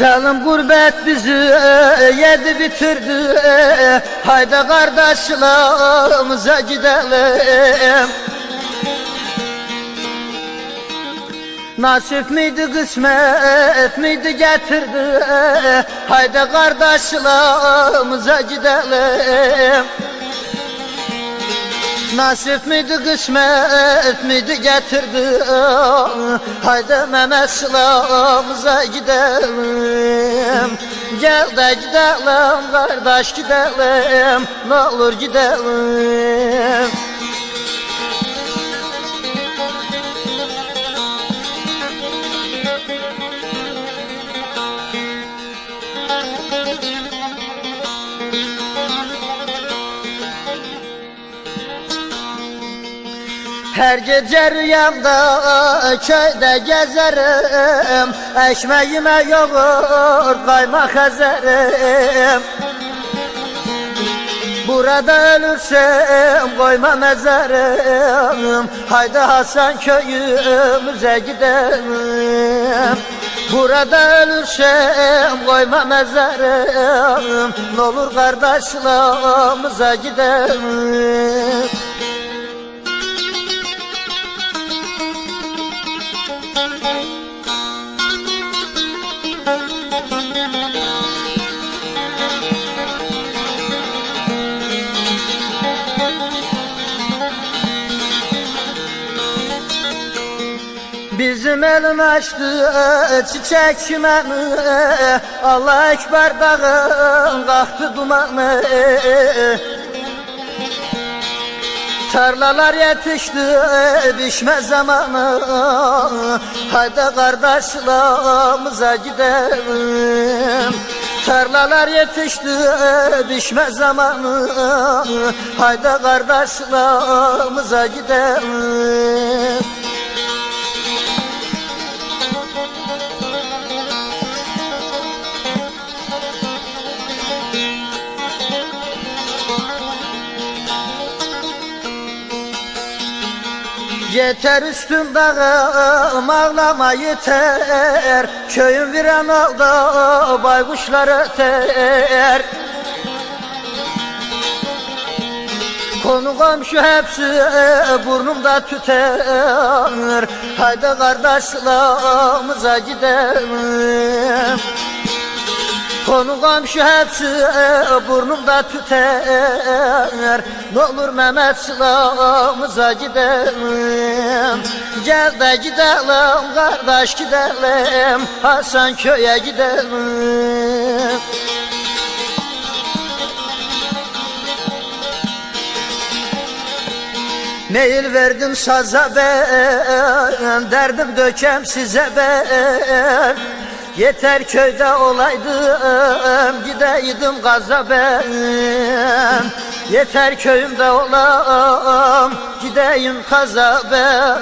Zalim gurbet bizi yedi bitirdi. Haydi kardeşlerimize gidelim. Nasip miydi kısmet miydi getirdi. Haydi kardeşlerimize gidelim. Nasip miydi kısmet miydi getirdi. Haydi Mehmet sılamıza gidelim. Gel de gidelim kardeş gidelim. Ne olur gidelim. Her gece rüyamda köyde gezerim. Ekmeğime yoğurt kaymak ezerim. Burada ölürsem koyma mezarım. Haydi Hasan köyümüze gidelim. Burada ölürsem koyma mezarım. N'olur kardeşlerimize gidelim. Bizim elin açtı çiçek çimeni. Allah ekber dağın kalktı dumanı. Tarlalar yetişti biçme zamanı. Haydi kardeşlerimize gidelim. Tarlalar yetişti biçme zamanı. Haydi kardeşlerimize gidelim. Yeter üstüm dağım ağlama yeter. Köyüm viran oldu baykuşlar öter. Konu komşu hepsi burnumda tüter. Haydi kardeşlerimize gidelim. Konu komşu hepsi burnumda tüter. N'olur Mehmet sılamıza gidelim. Gel de gidelim kardeş gidelim. Hasan köye gidelim. Meyil verdim saza ben, derdim dökem size ben. Yeter köyde olaydım, gideydim gaza ben. Yeter köyümde olam, gideyim kaza ben.